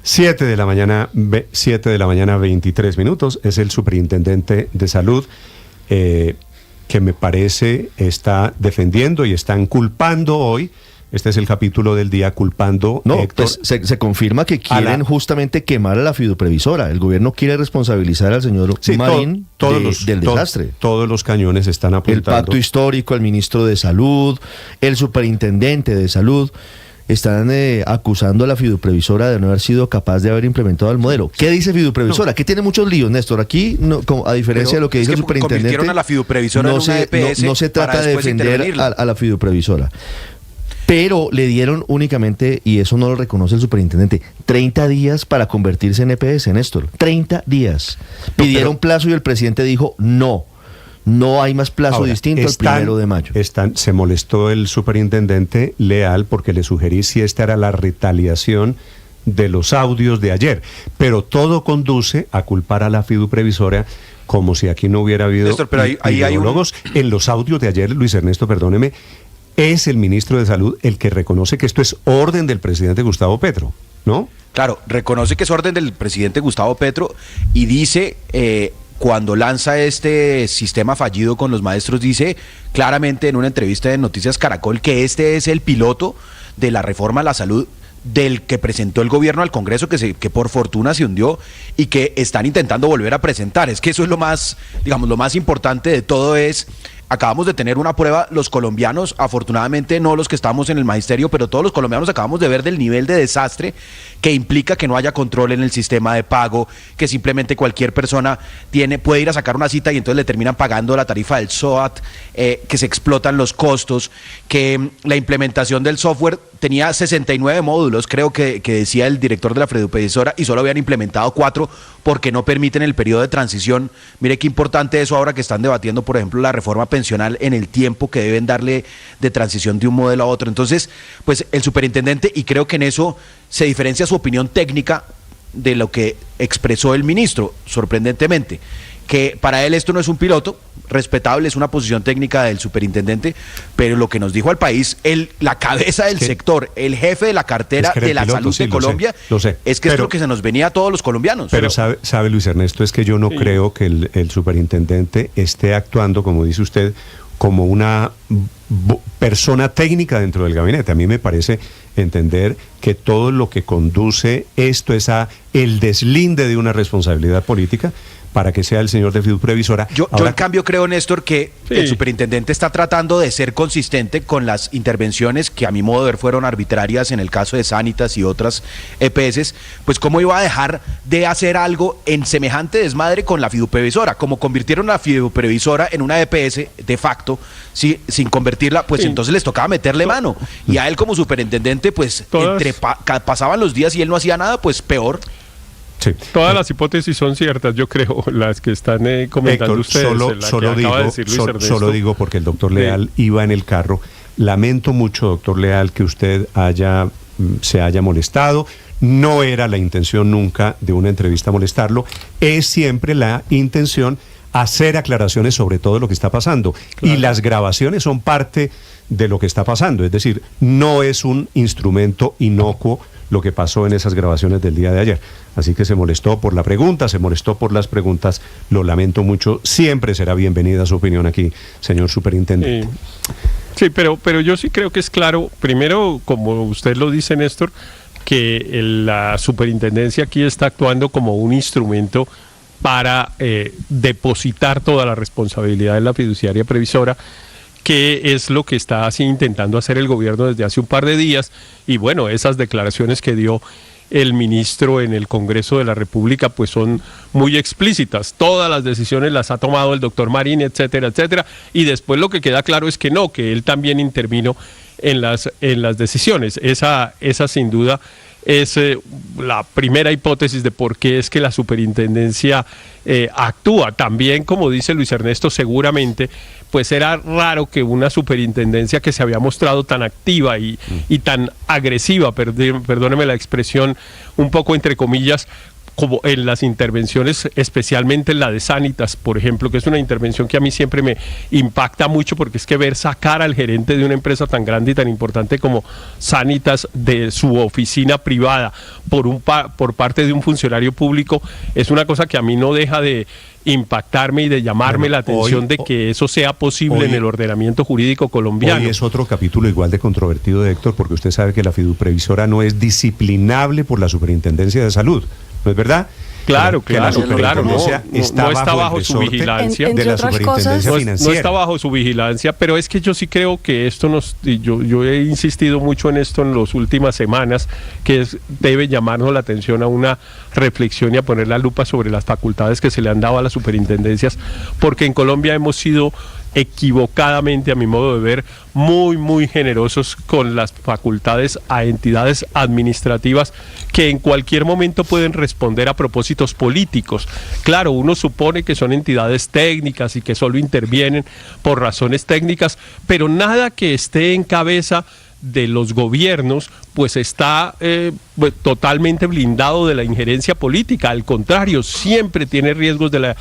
7 de la mañana 23 minutos. Es el superintendente de salud que me parece está defendiendo y están culpando hoy. Este es el capítulo del día, culpando. No, Héctor, pues se confirma que quieren justamente quemar a la fiduprevisora. El gobierno quiere responsabilizar al señor Marín del desastre. Todos los cañones están apuntando. El pacto histórico, el ministro de Salud, el superintendente de Salud, están acusando a la fiduprevisora de no haber sido capaz de haber implementado el modelo. ¿Qué dice fiduprevisora? Que tiene muchos líos, Néstor. Aquí, no, a diferencia de lo que dice el superintendente, a la fiduprevisora no se trata de defender a la fiduprevisora. Pero le dieron únicamente, y eso no lo reconoce el superintendente, 30 días para convertirse en EPS, Néstor. 30 días. Pidieron plazo y el presidente dijo no hay más plazo distinto al 1 de mayo. Se molestó el superintendente Leal porque le sugerí si esta era la retaliación de los audios de ayer. Pero todo conduce a culpar a la fiduprevisora como si aquí no hubiera habido ideólogos. En los audios de ayer, Luis Ernesto, perdóneme, es el ministro de Salud el que reconoce que esto es orden del presidente Gustavo Petro, ¿no? Claro, reconoce que es orden del presidente Gustavo Petro y dice, cuando lanza este sistema fallido con los maestros, dice claramente en una entrevista de Noticias Caracol que este es el piloto de la reforma a la salud del que presentó el gobierno al Congreso, que por fortuna se hundió y que están intentando volver a presentar. Es que eso es lo más, digamos, lo más importante de todo es... Acabamos de tener una prueba, los colombianos, afortunadamente no los que estamos en el magisterio, pero todos los colombianos acabamos de ver del nivel de desastre que implica que no haya control en el sistema de pago, que simplemente cualquier persona puede ir a sacar una cita y entonces le terminan pagando la tarifa del SOAT, que se explotan los costos, que la implementación del software tenía 69 módulos, creo que decía el director de la fiduprevisora, y solo habían implementado 4 porque no permiten el periodo de transición. Mire qué importante eso ahora que están debatiendo, por ejemplo, la reforma pensional en el tiempo que deben darle de transición de un modelo a otro. Entonces, pues el superintendente, y creo que en eso se diferencia su opinión técnica de lo que expresó el ministro, sorprendentemente, que para él esto no es un piloto, respetable, es una posición técnica del superintendente, pero lo que nos dijo al país, la cabeza del sector, el jefe de la cartera de la salud de Colombia, es que es lo que se nos venía a todos los colombianos. Pero sabe Luis Ernesto, es que yo no creo que el superintendente esté actuando, como dice usted, como una persona técnica dentro del gabinete. A mí me parece entender que todo lo que conduce esto es a el deslinde de una responsabilidad política para que sea el señor de fiduprevisora. Yo en cambio creo, Néstor, que el superintendente está tratando de ser consistente con las intervenciones que a mi modo de ver fueron arbitrarias en el caso de Sanitas y otras EPS, pues cómo iba a dejar de hacer algo en semejante desmadre con la fiduprevisora, como convirtieron la fiduprevisora en una EPS de facto, ¿sí? Sin convertirla, pues entonces les tocaba meterle mano, y a él como superintendente, pues pasaban los días y él no hacía nada, pues peor. Sí. Todas las hipótesis son ciertas, yo creo, las que están comentando Héctor, ustedes. Solo digo porque el doctor Leal iba en el carro. Lamento mucho, doctor Leal, que usted se haya molestado. No era la intención nunca de una entrevista molestarlo. Es siempre la intención hacer aclaraciones sobre todo lo que está pasando. Claro. Y las grabaciones son parte de lo que está pasando. Es decir, no es un instrumento inocuo lo que pasó en esas grabaciones del día de ayer. Así que se molestó por la pregunta, se molestó por las preguntas, lo lamento mucho. Siempre será bienvenida su opinión aquí, señor superintendente. Sí, pero yo sí creo que es claro, primero, como usted lo dice, Néstor, que la superintendencia aquí está actuando como un instrumento para depositar toda la responsabilidad en la fiduciaria previsora, que es lo que está así intentando hacer el gobierno desde hace un par de días. Y bueno, esas declaraciones que dio el ministro en el Congreso de la República pues son muy explícitas. Todas las decisiones las ha tomado el doctor Marín, etcétera, etcétera. Y después lo que queda claro es que no, que él también intervino en las decisiones. Esa sin duda es la primera hipótesis de por qué es que la superintendencia actúa. También, como dice Luis Ernesto, seguramente pues era raro que una superintendencia que se había mostrado tan activa y tan agresiva, perdóneme la expresión un poco entre comillas, como en las intervenciones, especialmente en la de Sanitas, por ejemplo, que es una intervención que a mí siempre me impacta mucho, porque es que ver sacar al gerente de una empresa tan grande y tan importante como Sanitas de su oficina privada por parte de un funcionario público es una cosa que a mí no deja de impactarme y de llamarme la atención de que eso sea posible en el ordenamiento jurídico colombiano. Hoy es otro capítulo igual de controvertido, de Héctor, porque usted sabe que la fiduprevisora no es disciplinable por la Superintendencia de Salud, ¿no es verdad? Claro, no está bajo su vigilancia. De la Superintendencia Financiera. No está bajo su vigilancia, pero es que yo sí creo que esto yo he insistido mucho en esto en las últimas semanas, que debe llamarnos la atención a una reflexión y a poner la lupa sobre las facultades que se le han dado a las superintendencias, porque en Colombia hemos sido equivocadamente, a mi modo de ver, muy generosos con las facultades a entidades administrativas que en cualquier momento pueden responder a propósitos políticos. Claro, uno supone que son entidades técnicas y que solo intervienen por razones técnicas, pero nada que esté en cabeza de los gobiernos pues está totalmente blindado de la injerencia política. Al contrario, siempre tiene riesgos de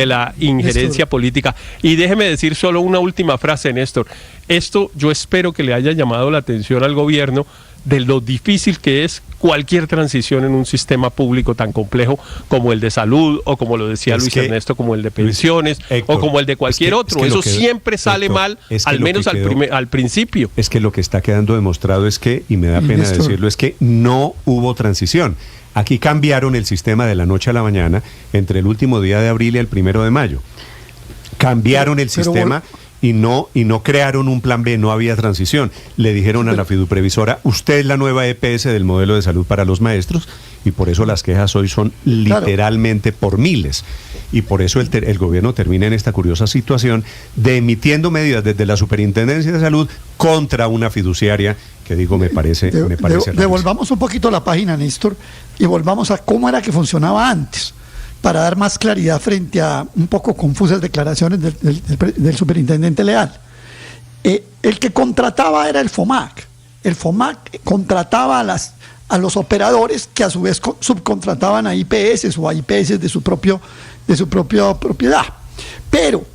la injerencia política. Y déjeme decir solo una última frase, Néstor. Esto yo espero que le haya llamado la atención al gobierno de lo difícil que es cualquier transición en un sistema público tan complejo como el de salud, o como lo decía Luis Ernesto, como el de pensiones, Héctor, o como el de cualquier otro. Eso siempre sale mal, al menos al principio. Es que lo que está quedando demostrado es que, y me da pena decirlo, es que no hubo transición. Aquí cambiaron el sistema de la noche a la mañana entre el último día de abril y el 1 de mayo. Cambiaron el sistema y no crearon un plan B, no había transición. Le dijeron a la fiduprevisora, usted es la nueva EPS del modelo de salud para los maestros, y por eso las quejas hoy son literalmente por miles. Y por eso el gobierno termina en esta curiosa situación de emitiendo medidas desde la Superintendencia de Salud contra una fiduciaria que me parece devolvamos un poquito la página, Néstor, y volvamos a cómo era que funcionaba antes, para dar más claridad frente a un poco confusas declaraciones del superintendente Leal. El que contrataba era el FOMAC. El FOMAC contrataba a los operadores, que a su vez subcontrataban a IPS o a IPS de su propia propiedad. Pero,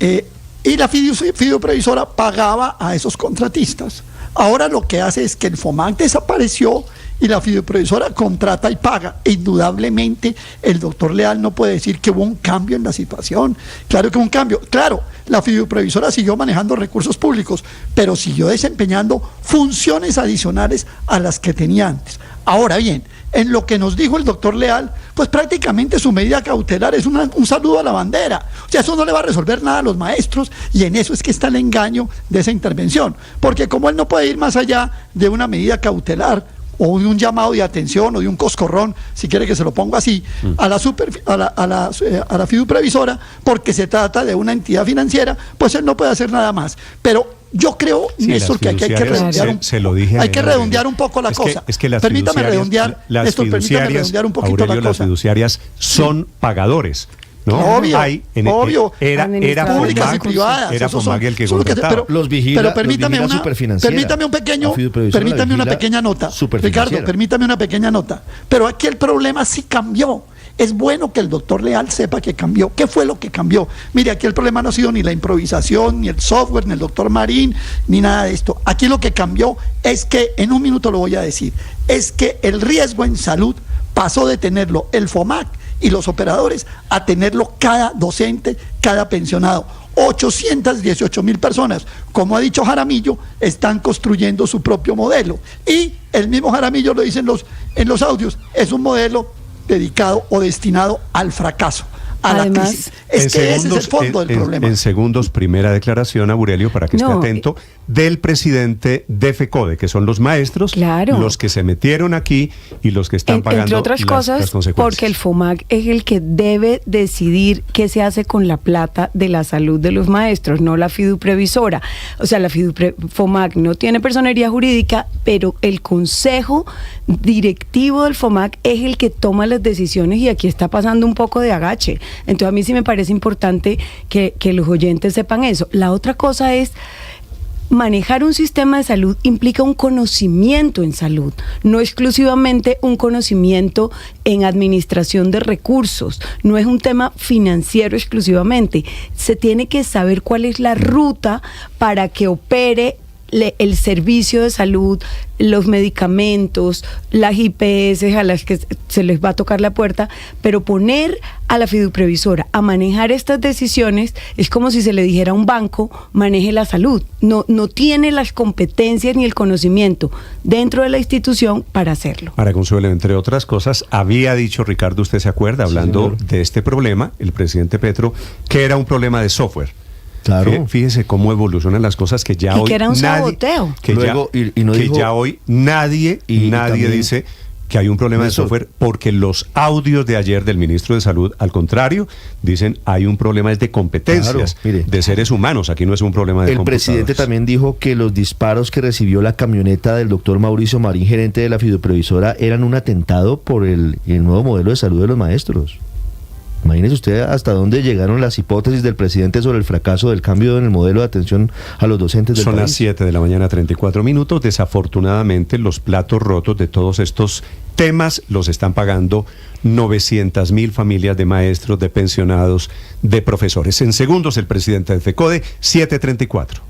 y la fiduprevisora pagaba a esos contratistas. Ahora lo que hace es que el FOMAC desapareció y la fiduprevisora contrata y paga. Indudablemente el doctor Leal no puede decir que hubo un cambio en la situación. Claro que hubo un cambio. Claro, la fiduprevisora siguió manejando recursos públicos, pero siguió desempeñando funciones adicionales a las que tenía antes. Ahora bien, en lo que nos dijo el doctor Leal, pues prácticamente su medida cautelar es un saludo a la bandera. O sea, eso no le va a resolver nada a los maestros, y en eso es que está el engaño de esa intervención. Porque como él no puede ir más allá de una medida cautelar, o de un llamado de atención, o de un coscorrón, si quiere que se lo ponga así, a la fiduprevisora, porque se trata de una entidad financiera, pues él no puede hacer nada más. Pero yo creo, Néstor, que hay que redondear un poco la cosa. Permítame redondear un poquito Aurelio, la cosa. Las fiduciarias son pagadores, ¿no? Obvio. Era públicas y privadas. Era FOMAC el que contrataba. Pero los vigila, permítame una pequeña nota. Ricardo, permítame una pequeña nota. Pero aquí el problema sí cambió. Es bueno que el doctor Leal sepa que cambió. ¿Qué fue lo que cambió? Mire, aquí el problema no ha sido ni la improvisación, ni el software, ni el doctor Marín, ni nada de esto. Aquí lo que cambió es que, en un minuto lo voy a decir, es que el riesgo en salud pasó de tenerlo el FOMAC y los operadores a tenerlo cada docente, cada pensionado. 818,000 personas, como ha dicho Jaramillo, están construyendo su propio modelo. Y el mismo Jaramillo lo dice en los audios, es un modelo dedicado o destinado al fracaso, a la crisis. Es que ese es el fondo del problema. En segundos, primera declaración, Aurelio, para que esté atento, del presidente de FECODE, que son los maestros, los que se metieron aquí y los que están pagando entre otras cosas, las consecuencias. Porque el FOMAC es el que debe decidir qué se hace con la plata de la salud de los maestros, no la fiduprevisora. O sea, FOMAC no tiene personería jurídica, pero el consejo directivo del FOMAC es el que toma las decisiones, y aquí está pasando un poco de agache. Entonces a mí sí me parece importante que los oyentes sepan eso. La otra cosa es, manejar un sistema de salud implica un conocimiento en salud, no exclusivamente un conocimiento en administración de recursos, no es un tema financiero exclusivamente. Se tiene que saber cuál es la ruta para que opere el servicio de salud, los medicamentos, las IPS a las que se les va a tocar la puerta, pero poner a la fiduprevisora a manejar estas decisiones es como si se le dijera a un banco, maneje la salud. No tiene las competencias ni el conocimiento dentro de la institución para hacerlo. María Consuelo, entre otras cosas, había dicho Ricardo, usted se acuerda, hablando de este problema, el presidente Petro, que era un problema de software. Claro. Fíjese cómo evolucionan las cosas, que ya y hoy que era un saboteo. Ya hoy nadie dice que hay un problema de software, porque los audios de ayer del ministro de Salud, al contrario, dicen hay un problema de competencias, de seres humanos. Aquí no es un problema de computadores. El presidente también dijo que los disparos que recibió la camioneta del doctor Mauricio Marín, gerente de la fiduprevisora, eran un atentado por el nuevo modelo de salud de los maestros. Imagínese usted hasta dónde llegaron las hipótesis del presidente sobre el fracaso del cambio en el modelo de atención a los docentes del país. Son las 7 de la mañana, 34 minutos. Desafortunadamente, los platos rotos de todos estos temas los están pagando 900.000 familias de maestros, de pensionados, de profesores. En segundos, el presidente del FECODE, 7:34.